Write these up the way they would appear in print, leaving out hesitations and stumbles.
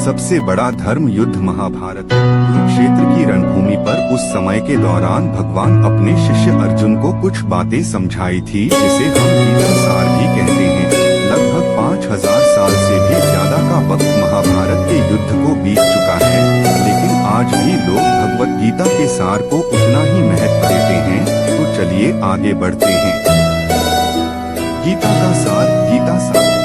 सबसे बड़ा धर्म युद्ध महाभारत। कुरुक्षेत्र की रणभूमि पर उस समय के दौरान भगवान अपने शिष्य अर्जुन को कुछ बातें समझाई थी, जिसे हम गीता सार भी कहते हैं। लगभग 5000 साल से भी ज्यादा का वक्त महाभारत के युद्ध को बीत चुका है, लेकिन आज भी लोग भगवत गीता के सार को उतना ही महत्व देते हैं। तो चलिए आगे बढ़ते हैं। गीता का सार। गीता सार।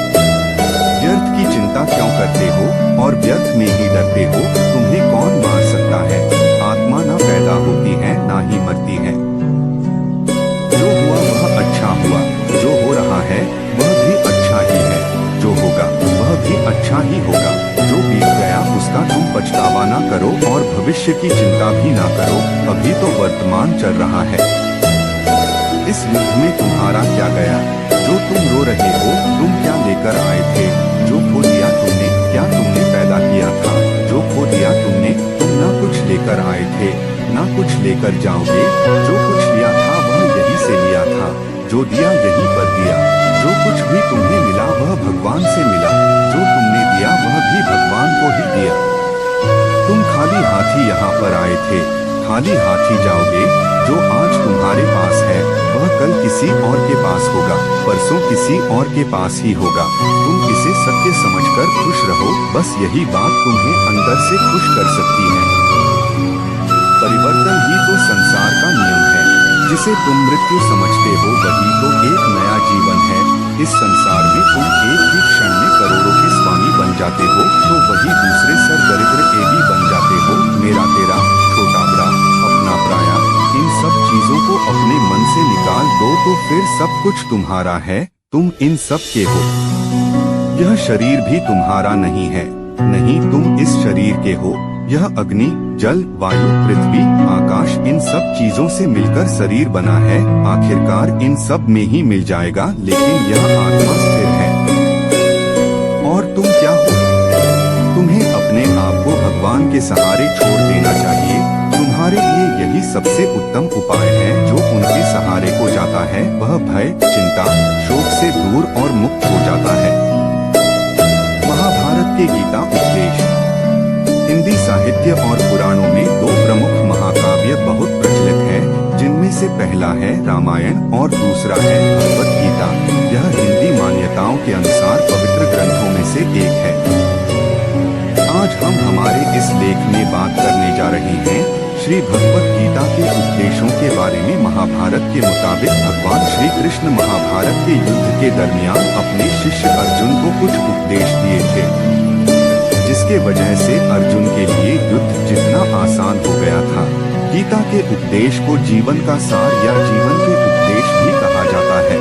व्यर्थ की चिंता क्यों करते हो और व्यर्थ में ही डरते हो? तुम्हें कौन मार सकता है? आत्मा न पैदा होती है ना ही मरती है। जो हुआ वह अच्छा हुआ, जो हो रहा है वह भी अच्छा ही है, जो होगा वह भी अच्छा ही होगा। जो बीत गया उसका तुम पछतावा ना करो और भविष्य की चिंता भी ना करो, अभी तो वर्तमान चल रहा है। इस युद्ध में तुम्हारा क्या गया? जो तुम रो रहे हो, तुम क्या लेकर आए थे? जो खो दिया तुमने, क्या तुमने पैदा किया था? जो खो दिया तुमने, तुम ना कुछ लेकर आए थे, ना कुछ लेकर जाओगे। जो कुछ लिया था वह यहीं से लिया था, जो दिया यहीं पर दिया। जो कुछ भी तुम्हें मिला वह भगवान से मिला, जो तुमने दिया वह भी भगवान को ही दिया। तुम खाली हाथी यहाँ पर आए थे, खाली हाथी जाओगे। जो आज तुम्हारे पास है वह कल किसी और के पास होगा, परसों किसी और के पास ही होगा। तुम इसे सत्य समझकर खुश रहो, बस यही बात तुम्हें अंदर से खुश कर सकती है। परिवर्तन ही तो संसार का नियम है। जिसे तुम मृत्यु समझते हो वही तो एक नया जीवन है। इस संसार में तुम एक ही क्षण में करोड़ों के स्वामी बन जाते हो, तो वही दूसरे सर दरिद्र के भी बन जाते हो। मेरा तेरा, छोटा बड़ा, अपना पराया, इन सब चीजों को अपने मन से निकाल दो तो फिर सब कुछ तुम्हारा है, तुम इन सब के हो। यह शरीर भी तुम्हारा नहीं है, नहीं तुम इस शरीर के हो। यह अग्नि, जल, वायु, पृथ्वी, आकाश, इन सब चीजों से मिलकर शरीर बना है। आखिरकार इन सब में ही मिल जाएगा, लेकिन यह आत्मा स्थिर है। और तुम क्या हो? तुम्हें अपने आप को भगवान के सहारे छोड़ देना चाहिए। तुम्हारे लिए यही सबसे उत्तम उपाय है। जो उनके सहारे को जाता है वह भय, चिंता, शोक से दूर और मुक्त हो जाता है। महाभारत के गीता उपदेश। हिंदी साहित्य और पुराणों में दो प्रमुख महाकाव्य बहुत प्रचलित है, जिनमें से पहला है रामायण और दूसरा है भगवत गीता। यह हिंदी मान्यताओं के अनुसार पवित्र ग्रंथों में से एक है। आज हम हमारे इस लेख में बात करने जा रहे हैं श्री भगवत गीता के उपदेशों के बारे में। महाभारत के मुताबिक भगवान श्री कृष्ण महाभारत के युद्ध के दरमियान अपने शिष्य अर्जुन को कुछ उपदेश दिए थे, जिसके वजह से अर्जुन के लिए युद्ध जितना आसान हो गया था। गीता के उपदेश को जीवन का सार या जीवन के उपदेश भी कहा जाता है।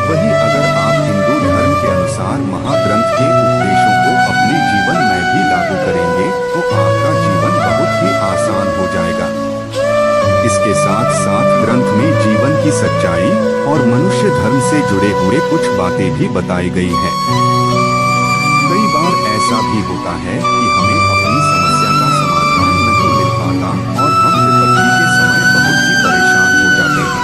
वही अगर आप हिंदू धर्म के अनुसार महाग्रंथ के उपदेशों को अपने जीवन में भी लागू करेंगे तो आपका जीवन बहुत ही आसान हो जाएगा। इसके साथ साथ ग्रंथ में जीवन की सच्चाई और मनुष्य धर्म से जुड़े हुए कुछ बातें भी बताई गई है। कई बार ऐसा भी होता है कि हमें अपनी समस्या का समाधान नहीं मिल पाता और हम विपत्ति के समय बहुत ही परेशान हो जाते हैं।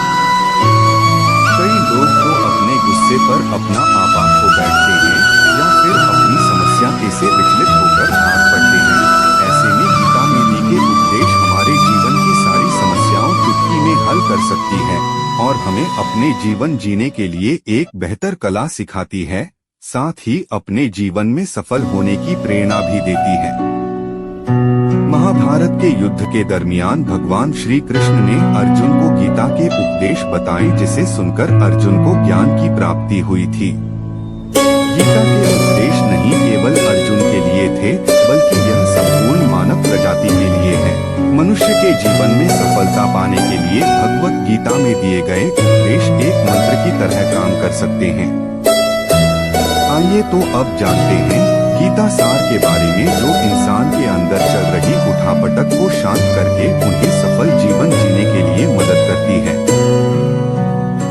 कई लोग तो अपने गुस्से पर अपना आपा खो बैठते हैं या फिर अपनी समस्या से विचलित होकर भाग पड़ते हैं। ऐसे में गीता में दी गई उपदेश हमारे जीवन की सारी समस्याओं चुटकी में हल कर सकती है और हमें अपने जीवन जीने के लिए एक बेहतर कला सिखाती है, साथ ही अपने जीवन में सफल होने की प्रेरणा भी देती है। महाभारत के युद्ध के दरमियान भगवान श्री कृष्ण ने अर्जुन को गीता के उपदेश बताए, जिसे सुनकर अर्जुन को ज्ञान की प्राप्ति हुई थी। गीता के उपदेश नहीं केवल अर्जुन के लिए थे, बल्कि यह संपूर्ण मानव प्रजाति के लिए है। मनुष्य के जीवन में सफलता पाने के लिए भगवत गीता में दिए गए उपदेश एक मंत्र की तरह काम कर सकते हैं। आइए तो अब जानते हैं गीता सार के बारे में, जो इंसान के अंदर चल रही उठापटक को शांत करके उन्हें सफल जीवन जीने के लिए मदद करती है।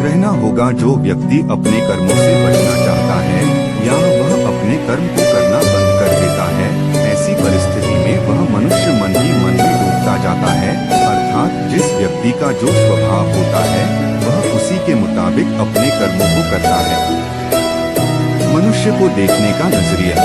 रहना होगा जो व्यक्ति अपने कर्मों से बचना चाहता है या वह अपने कर्म को करना बंद कर देता है, ऐसी परिस्थिति में वह मनुष्य मन ही मन में डूबता जाता है। अर्थात जिस व्यक्ति का जो स्वभाव होता है वह उसी के मुताबिक अपने कर्मों को करता है। मनुष्य को देखने का नजरिया।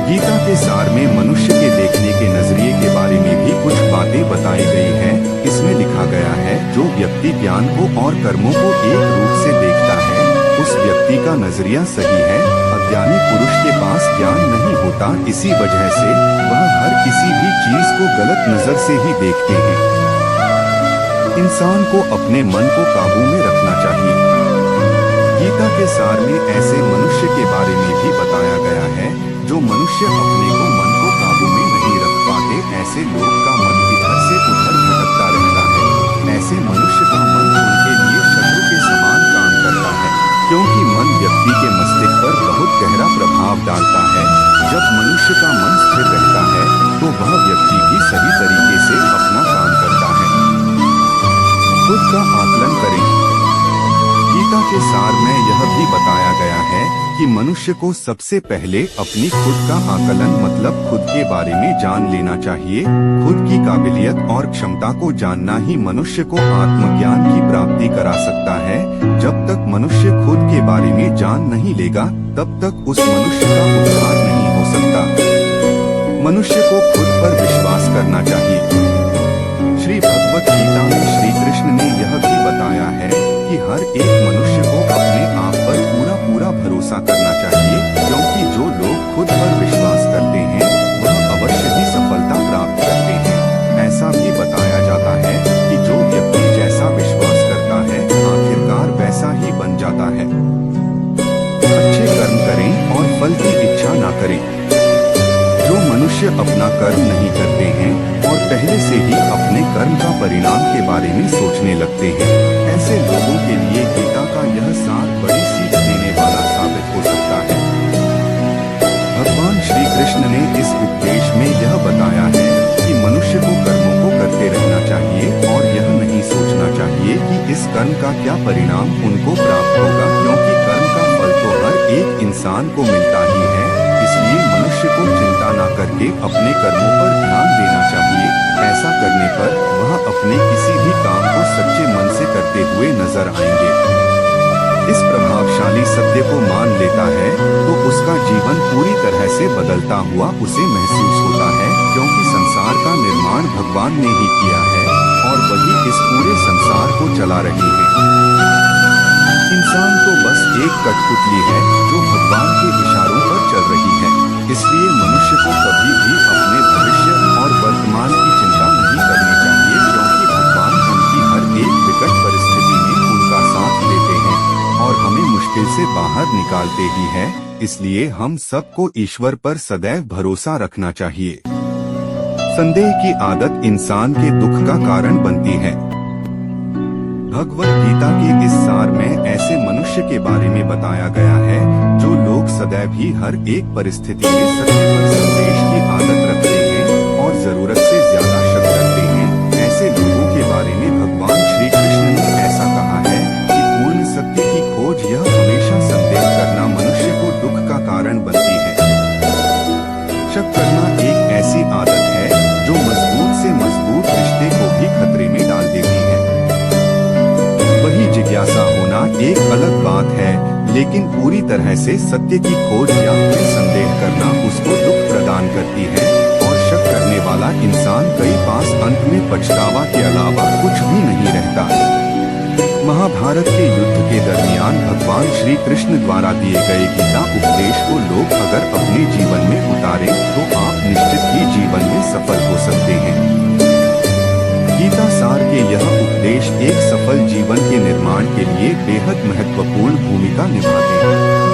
गीता के सार में मनुष्य के देखने के नजरिए के बारे में भी कुछ बातें बताई गई हैं। इसमें लिखा गया है, जो व्यक्ति ज्ञान को और कर्मों को एक रूप से देखता है, उस व्यक्ति का नजरिया सही है। अज्ञानी पुरुष के पास ज्ञान नहीं होता, इसी वजह से वह हर किसी भी चीज को गलत नजर से ही देखते हैं। इंसान को अपने मन को काबू में रखना चाहिए। गीता के सार में ऐसे मनुष्य के बारे में भी बताया गया है, जो मनुष्य अपने को मन को काबू में नहीं रख पाते। ऐसे लोग का मन इधर से उधर भटकता रहता है। ऐसे मनुष्य का मन उनके लिए शत्रु के समान काम करता है, क्योंकि मन व्यक्ति के मस्तिष्क पर बहुत गहरा प्रभाव डालता है। जब मनुष्य का मन स्थिर रहता है तो वह व्यक्ति भी सही तरीके से अपना काम करता है। खुद का आकलन करें। गीता के सार में यह भी बताया गया है कि मनुष्य को सबसे पहले अपनी खुद का आकलन मतलब खुद के बारे में जान लेना चाहिए। खुद की काबिलियत और क्षमता को जानना ही मनुष्य को आत्मज्ञान की प्राप्ति करा सकता है। जब तक मनुष्य खुद के बारे में जान नहीं लेगा, तब तक उस मनुष्य का उद्धार नहीं हो सकता। मनुष्य को खुद पर विश्वास करना चाहिए। श्री भगवत गीता में श्री कृष्ण ने यह भी बताया है कि हर एक मनुष्य को अपने आप पर पूरा भरोसा करना चाहिए, क्योंकि जो लोग खुद पर विश्वास करते हैं वह अवश्य ही सफलता प्राप्त करते हैं। ऐसा भी बताया जाता है कि जो व्यक्ति जैसा विश्वास करता है आखिरकार वैसा ही बन जाता है। अच्छे कर्म करें और फल की इच्छा ना करें। जो मनुष्य अपना कर्म नहीं करते हैं और पहले से ही अपने कर्म का परिणाम के बारे में सोचने लगते हैं, ऐसे लोगों के लिए गीता का यह सार बड़ी सीख देने वाला साबित हो सकता है। भगवान श्री कृष्ण ने इस उपदेश में यह बताया है कि मनुष्य को कर्मों को करते रहना चाहिए और यह नहीं सोचना चाहिए कि इस कर्म का क्या परिणाम उनको प्राप्त होगा, क्योंकि कर्म का फल तो हर एक इंसान को मिलता ही है। इसलिए मनुष्य को चिंता न करके अपने कर्मों पर ध्यान देना चाहिए। ऐसा करने पर वह अपने किसी भी काम को सच्चे मन से करते हुए नजर आएंगे। इस प्रभावशाली सत्य को मान लेता है तो उसका जीवन पूरी तरह से बदलता हुआ उसे महसूस होता है, क्योंकि संसार का निर्माण भगवान ने ही किया है और वही इस पूरे संसार को चला रही है। इंसान तो बस एक कठपुतली है जो भगवान के इशारों पर चल रही है। इसलिए मनुष्य को कभी भी अपने भविष्य और वर्तमान की चिंता नहीं करनी चाहिए, क्योंकि भगवान उनकी हर एक विकट परिस्थिति में उनका साथ देते हैं और हमें मुश्किल से बाहर निकालते ही हैं। इसलिए हम सबको ईश्वर पर सदैव भरोसा रखना चाहिए। संदेह की आदत इंसान के दुख का कारण बनती है। भगवत गीता के इस सार में ऐसे मनुष्य के बारे में बताया गया है जो लोग सदैव ही हर एक परिस्थिति में सत्य पर संदेश की आदत रखते हैं और जरूरत से ज्यादा शक करते हैं। ऐसे लोगों के बारे में भगवान श्री कृष्ण ने ऐसा कहा है कि पूर्ण सत्य की खोज यह हमेशा संदेह करना मनुष्य को दुख का कारण बनती है। शक करना एक ऐसी आदत है जो मजबूत से मजबूत रिश्ते को भी खतरे में डाल देती है। वही जिज्ञासा होना एक अलग बात है, लेकिन पूरी तरह से सत्य की खोज या फिर संदेह करना उसको दुख प्रदान करती है और शक करने वाला इंसान कई पास अंत में पछतावा के अलावा कुछ भी नहीं रहता। महाभारत के युद्ध के दरमियान भगवान श्री कृष्ण द्वारा दिए गए गीता उपदेश को लोग अगर अपने जीवन में उतारे तो आप निश्चित ही जीवन में सफल हो सकते हैं। गीता सार के यह उपदेश एक सफल जीवन के निर्माण के लिए बेहद महत्वपूर्ण भूमिका निभाते हैं।